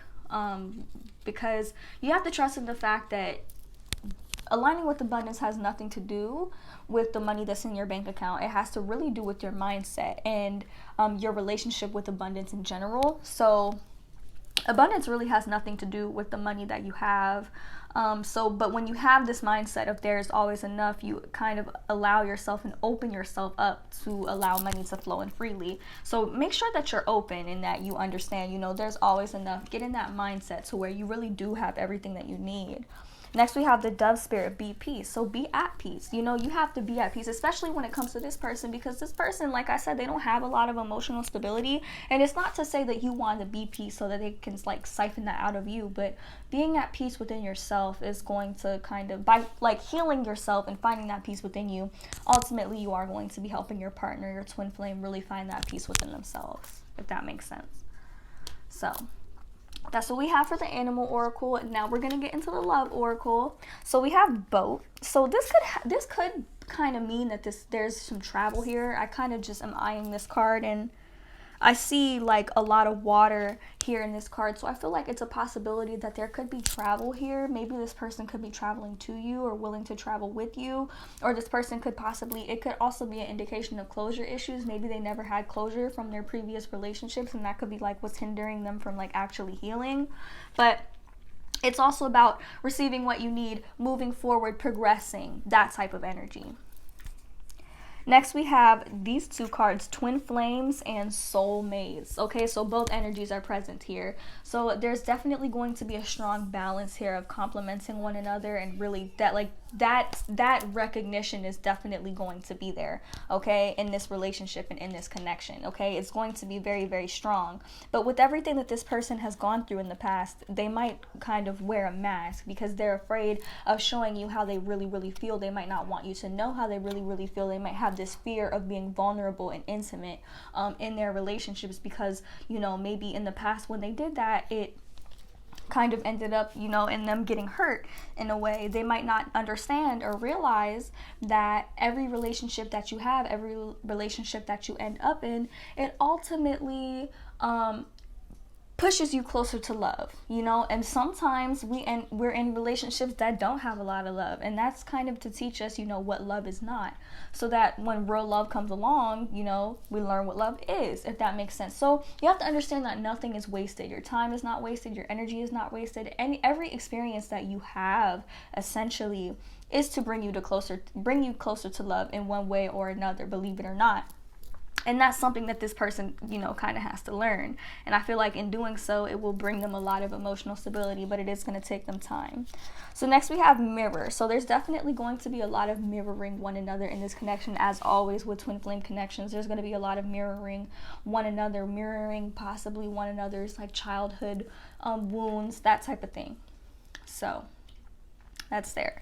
Because you have to trust in the fact that aligning with abundance has nothing to do with the money that's in your bank account. It has to really do with your mindset and your relationship with abundance in general. So abundance really has nothing to do with the money that you have. But when you have this mindset of there's always enough, you kind of allow yourself and open yourself up to allow money to flow in freely. So make sure that you're open and that you understand, you know, there's always enough. Get in that mindset to where you really do have everything that you need. Next, we have the dove spirit, be peace. So be at peace. You know, you have to be at peace, especially when it comes to this person, because this person, like I said, they don't have a lot of emotional stability. And it's not to say that you want to be peace so that they can like siphon that out of you, but being at peace within yourself is going to kind of, by like healing yourself and finding that peace within you, ultimately you are going to be helping your partner, your twin flame, really find that peace within themselves, if that makes sense. So that's what we have for the animal oracle. And now we're going to get into the love oracle. So we have both. So this could kind of mean that there's some travel here. I kind of just am eyeing this card, and I see like a lot of water here in this card. So I feel like it's a possibility that there could be travel here. Maybe this person could be traveling to you or willing to travel with you. Or this person could possibly, it could also be an indication of closure issues. Maybe they never had closure from their previous relationships, and that could be like what's hindering them from like actually healing. But it's also about receiving what you need, moving forward, progressing, that type of energy. Next, we have these two cards, Twin Flames and Soulmates. Okay, so both energies are present here. So there's definitely going to be a strong balance here of complementing one another, and really that recognition is definitely going to be there, okay, in this relationship and in this connection, okay? It's going to be very, very strong. But with everything that this person has gone through in the past, they might kind of wear a mask because they're afraid of showing you how they really, really feel. They might not want you to know how they really, really feel. They might have this fear of being vulnerable and intimate in their relationships because, you know, maybe in the past when they did that, it kind of ended up, you know, in them getting hurt in a way. They might not understand or realize that every relationship that you have, every relationship that you end up in, it ultimately pushes you closer to love, you know. And sometimes we're in relationships that don't have a lot of love, and that's kind of to teach us, you know, what love is not, so that when real love comes along, you know, we learn what love is, if that makes sense. So you have to understand that nothing is wasted. Your time is not wasted, your energy is not wasted, and every experience that you have essentially is to bring you closer to love in one way or another, believe it or not. And that's something that this person, you know, kind of has to learn. And I feel like in doing so, it will bring them a lot of emotional stability, but it is going to take them time. So next we have mirror. So there's definitely going to be a lot of mirroring one another in this connection. As always with twin flame connections, there's going to be a lot of mirroring one another, mirroring possibly one another's like childhood wounds, that type of thing. So that's there.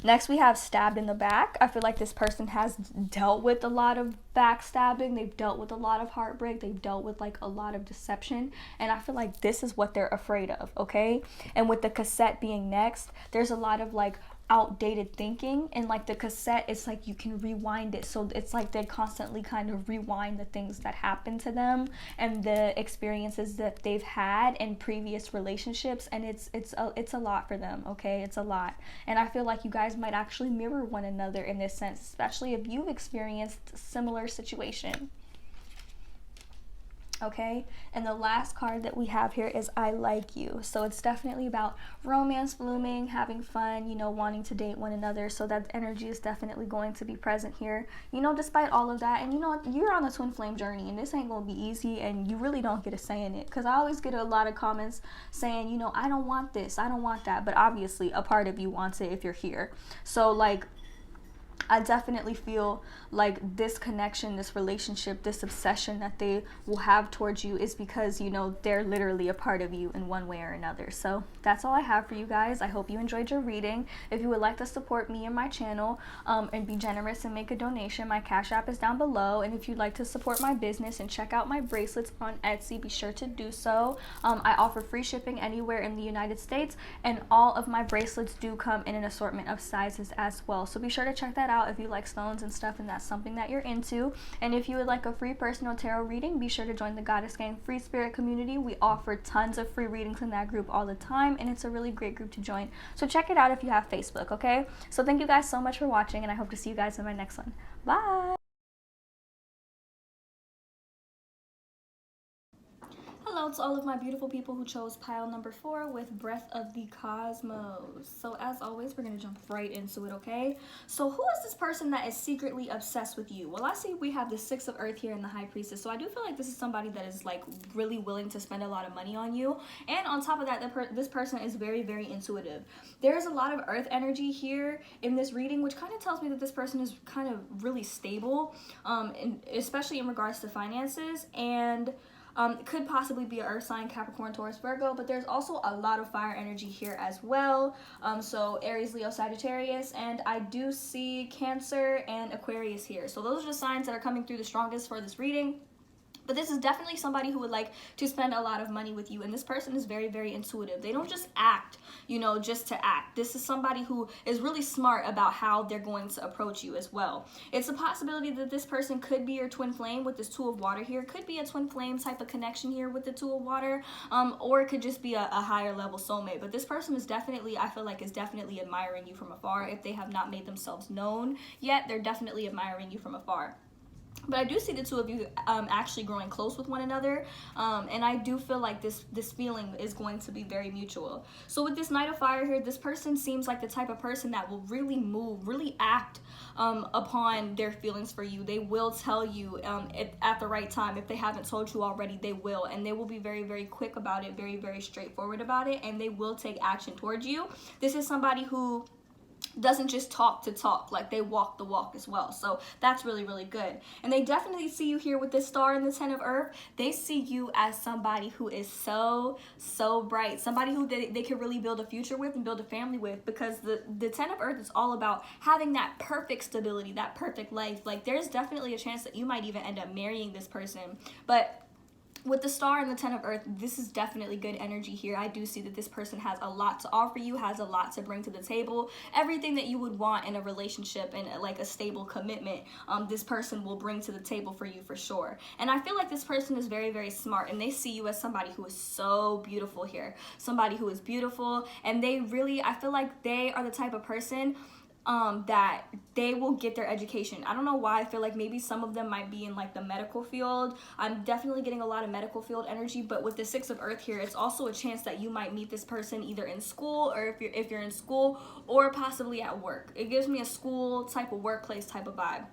Next, we have stabbed in the back. I feel like this person has dealt with a lot of backstabbing. They've dealt with a lot of heartbreak. They've dealt with like a lot of deception. And I feel like this is what they're afraid of, okay? And with the cassette being next, there's a lot of like outdated thinking, and like the cassette, it's like you can rewind it, so it's like they constantly kind of rewind the things that happened to them and the experiences that they've had in previous relationships, and it's a lot for them, okay? It's a lot. And I feel like you guys might actually mirror one another in this sense, especially if you've experienced a similar situation. Okay, and the last card that we have here is I like you. So it's definitely about romance blooming, having fun, you know, wanting to date one another. So that energy is definitely going to be present here, you know, despite all of that. And you know, you're on the twin flame journey, and this ain't gonna be easy, and you really don't get a say in it, because I always get a lot of comments saying, you know, I don't want this, I don't want that, but obviously a part of you wants it if you're here. So like, I definitely feel like this connection, this relationship, this obsession that they will have towards you is because, you know, they're literally a part of you in one way or another. So that's all I have for you guys. I hope you enjoyed your reading. If you would like to support me and my channel and be generous and make a donation, my Cash App is down below. And if you'd like to support my business and check out my bracelets on Etsy, be sure to do so. I offer free shipping anywhere in the United States, and all of my bracelets do come in an assortment of sizes as well. So be sure to check that out out if you like stones and stuff and that's something that you're into. And if you would like a free personal tarot reading, be sure to join the Goddess Gang free spirit community. We offer tons of free readings in that group all the time, and it's a really great group to join. So check it out if you have Facebook, okay? So thank you guys so much for watching, and I hope to see you guys in my next one. Bye! Hello to all of my beautiful people who chose pile number 4 with Breath of the Cosmos. So as always, we're going to jump right into it, okay? So who is this person that is secretly obsessed with you? Well, I see we have the 6 of Earth here in the High Priestess, so I do feel like this is somebody that is like really willing to spend a lot of money on you. And on top of that, this person is very, very intuitive. There's a lot of Earth energy here in this reading, which kind of tells me that this person is kind of really stable, especially in regards to finances, and it could possibly be an earth sign, Capricorn, Taurus, Virgo, but there's also a lot of fire energy here as well. So Aries, Leo, Sagittarius, and I do see Cancer and Aquarius here. So those are the signs that are coming through the strongest for this reading. But this is definitely somebody who would like to spend a lot of money with you. And this person is very, very intuitive. They don't just act, you know, just to act. This is somebody who is really smart about how they're going to approach you as well. It's a possibility that this person could be your twin flame with this 2 of water here. Could be a twin flame type of connection here with the 2 of water. Or it could just be a higher level soulmate. But this person is definitely, I feel like, is definitely admiring you from afar. If they have not made themselves known yet, they're definitely admiring you from afar. But I do see the 2 of you actually growing close with one another, and I do feel like this feeling is going to be very mutual. So with this Knight of Fire here, this person seems like the type of person that will really move, really act upon their feelings for you. They will tell you at the right time. If they haven't told you already, they will, and they will be very, very quick about it, very, very straightforward about it, and they will take action towards you. This is somebody who doesn't just talk to talk, like they walk the walk as well. So that's really, really good. And they definitely see you here with this star and the 10 of Earth. They see you as somebody who is so bright, somebody who they can really build a future with and build a family with, because the 10 of Earth is all about having that perfect stability, that perfect life. Like there's definitely a chance that you might even end up marrying this person. But with the star and the 10 of Earth, this is definitely good energy here. I do see that this person has a lot to offer you, has a lot to bring to the table. Everything that you would want in a relationship and like a stable commitment, this person will bring to the table for you for sure. And I feel like this person is very, very smart, and they see you as somebody who is so beautiful here. Somebody who is beautiful, and they really, I feel like they are the type of person that they will get their education. I don't know why. I feel like maybe some of them might be in like the medical field. I'm definitely getting a lot of medical field energy, but with the 6 of Earth here, it's also a chance that you might meet this person either in school, or if you're in school, or possibly at work. It gives me a school type of workplace type of vibe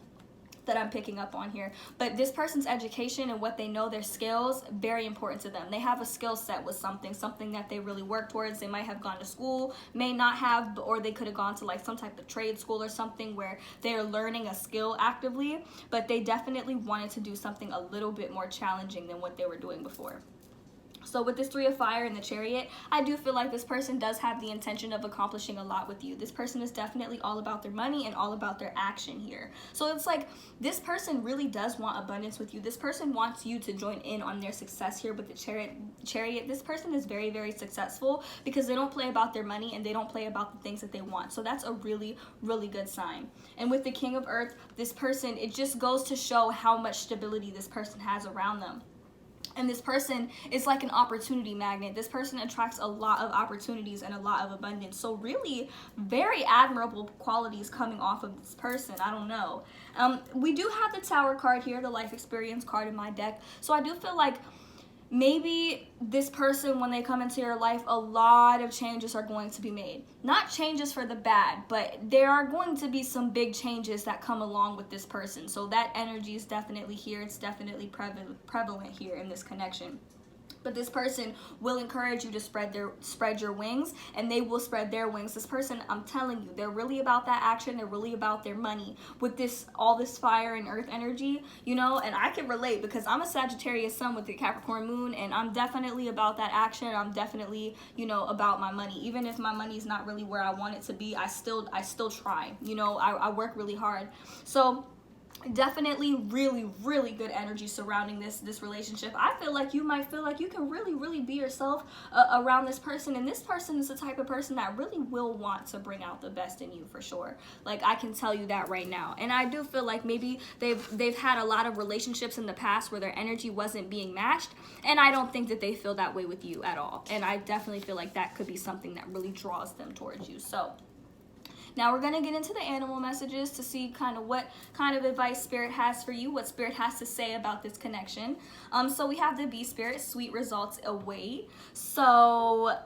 that I'm picking up on here. But this person's education and what they know, their skills, very important to them. They have a skill set with something that they really work towards. They might have gone to school, may not have, or they could have gone to like some type of trade school or something where they're learning a skill actively, but they definitely wanted to do something a little bit more challenging than what they were doing before. So with this 3 of Fire and the Chariot, I do feel like this person does have the intention of accomplishing a lot with you. This person is definitely all about their money and all about their action here. So it's like this person really does want abundance with you. This person wants you to join in on their success here with the Chariot. This person is very, very successful because they don't play about their money and they don't play about the things that they want. So that's a really, really good sign. And with the King of Earth, this person, it just goes to show how much stability this person has around them. And this person is like an opportunity magnet. This person attracts a lot of opportunities and a lot of abundance. So really very admirable qualities coming off of this person. I don't know. We do have the Tower card here, the life experience card in my deck. So I do feel like maybe this person, when they come into your life, a lot of changes are going to be made. Not changes for the bad, but there are going to be some big changes that come along with this person. So that energy is definitely here. It's definitely prevalent here in this connection. But this person will encourage you to spread your wings, and they will spread their wings. This person, I'm telling you, they're really about that action. They're really about their money with this, all this fire and earth energy, you know. And I can relate because I'm a Sagittarius sun with the Capricorn moon, and I'm definitely about that action. I'm definitely, you know, about my money. Even if my money is not really where I want it to be, I still try. You know, I work really hard. So definitely really good energy surrounding this relationship. I feel like you might feel like you can really be yourself around this person, and this person is the type of person that really will want to bring out the best in you for sure. Like, I can tell you that right now. And I do feel like maybe they've had a lot of relationships in the past where their energy wasn't being matched, and I don't think that they feel that way with you at all. And I definitely feel like that could be something that really draws them towards you. So now we're going to get into the animal messages to see kind of what kind of advice Spirit has for you, what Spirit has to say about this connection. So we have the bee spirit, sweet results await. So,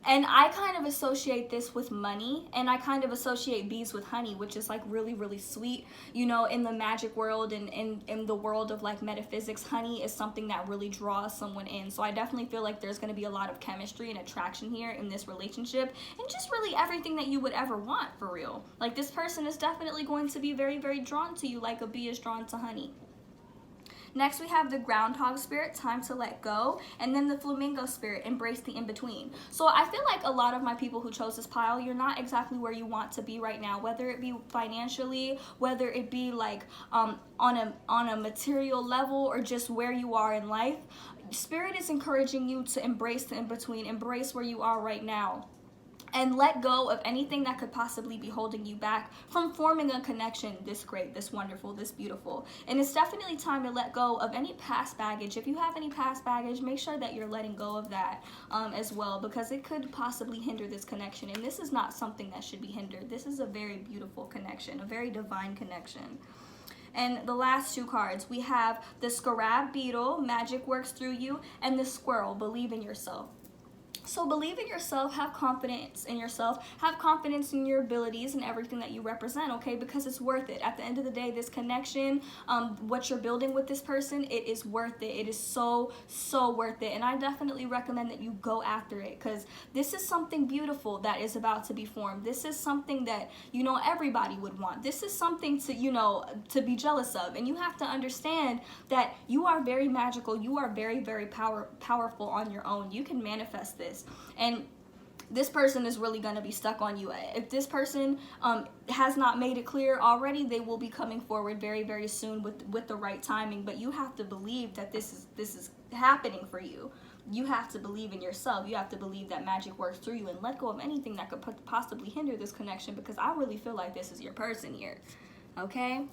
and I kind of associate this with money, and I kind of associate bees with honey, which is like really sweet. You know, in the magic world and in the world of like metaphysics, honey is something that really draws someone in. So I definitely feel like there's going to be a lot of chemistry and attraction here in this relationship, and just really everything that you would ever want for real. Like, this person is definitely going to be very drawn to you like a bee is drawn to honey. Next, we have the groundhog spirit, time to let go, and then the flamingo spirit, embrace the in-between. So I feel like a lot of my people who chose this pile, you're not exactly where you want to be right now, whether it be financially, whether it be like on a material level, or just where you are in life. Spirit is encouraging you to embrace the in-between, embrace where you are right now, and let go of anything that could possibly be holding you back from forming a connection this great, this wonderful, this beautiful. And it's definitely time to let go of any past baggage. If you have any past baggage, make sure that you're letting go of that as well, because it could possibly hinder this connection. And this is not something that should be hindered. This is a very beautiful connection, a very divine connection. And the last two cards, we have the scarab beetle, magic works through you, and the squirrel, believe in yourself. So believe in yourself, have confidence in yourself, have confidence in your abilities and everything that you represent, okay? Because it's worth it. At the end of the day, this connection, what you're building with this person, it is worth it. It is so worth it. And I definitely recommend that you go after it, because this is something beautiful that is about to be formed. This is something that, you know, everybody would want. This is something to, you know, to be jealous of. And you have to understand that you are very magical. You are very powerful on your own. You can manifest this. And this person is really going to be stuck on you. If this person has not made it clear already, they will be coming forward very soon with the right timing. But you have to believe that this is happening for you. You have to believe in yourself. You have to believe that magic works through you, and let go of anything that could possibly hinder this connection, because I really feel like this is your person here. Okay?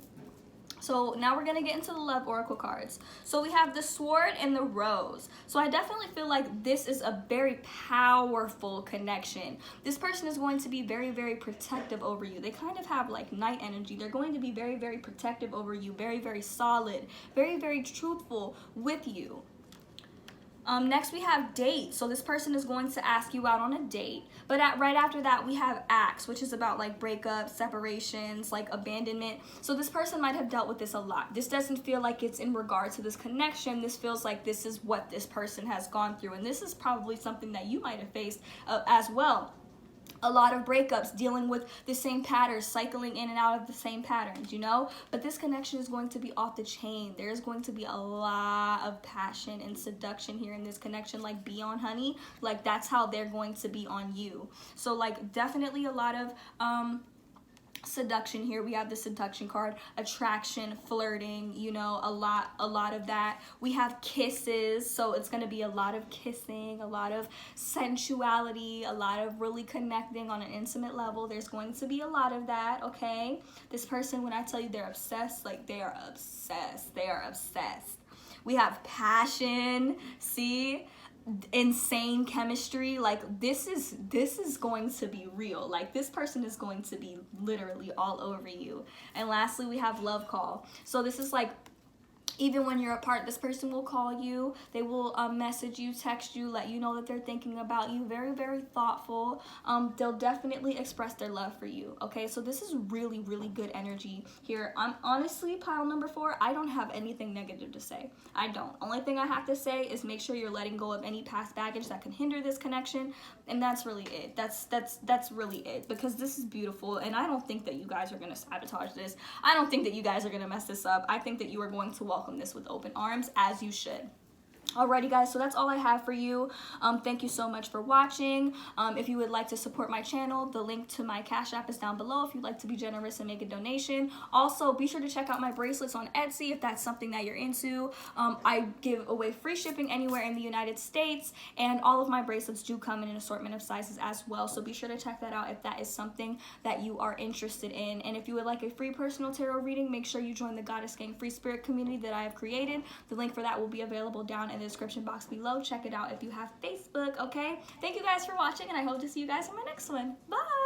So now we're going to get into the love oracle cards. So we have the sword and the rose. So I definitely feel like this is a very powerful connection. This person is going to be very protective over you. They kind of have like night energy. They're going to be very protective over you, very solid, very truthful with you. Next we have date. So this person is going to ask you out on a date. But right after that, we have acts, which is about like breakups, separations, like abandonment. So this person might have dealt with this a lot. This doesn't feel like it's in regard to this connection. This feels like this is what this person has gone through. And this is probably something that you might have faced as well. A lot of breakups, dealing with the same patterns, cycling in and out of the same patterns, you know? But this connection is going to be off the chain. There's going to be a lot of passion and seduction here in this connection, like bee on honey. Like, that's how they're going to be on you. So, like, definitely a lot of seduction here. We have the seduction card, attraction, flirting, you know, a lot of that. We have kisses, so it's going to be a lot of kissing, a lot of sensuality, a lot of really connecting on an intimate level. There's going to be a lot of that, okay? This person, when I tell you they're obsessed, like they are obsessed. They are obsessed. We have passion, see? Insane chemistry. Like, this is going to be real. Like, this person is going to be literally all over you. And lastly, we have love call. So this is like, even when you're apart, this person will call you. They will message you, text you, let you know that they're thinking about you. Very thoughtful. They'll definitely express their love for you. Okay, so this is really good energy here. I'm honestly, pile number 4, I don't have anything negative to say. I don't. Only thing I have to say is make sure you're letting go of any past baggage that can hinder this connection, and that's really it. That's really it, because this is beautiful, and I don't think that you guys are gonna sabotage this. I don't think that you guys are gonna mess this up. I think that you are going to welcome this with open arms, as you should. Alrighty guys, so that's all I have for you. Thank you so much for watching. If you would like to support my channel, the link to my Cash App is down below if you'd like to be generous and make a donation. Also, be sure to check out my bracelets on Etsy if that's something that you're into. I give away free shipping anywhere in the United States, and all of my bracelets do come in an assortment of sizes as well, so be sure to check that out if that is something that you are interested in. And if you would like a free personal tarot reading, make sure you join the Goddess Gang free spirit community that I have created. The link for that will be available down in the description box below. Check it out if you have Facebook, okay? Thank you guys for watching, and I hope to see you guys in my next one. Bye!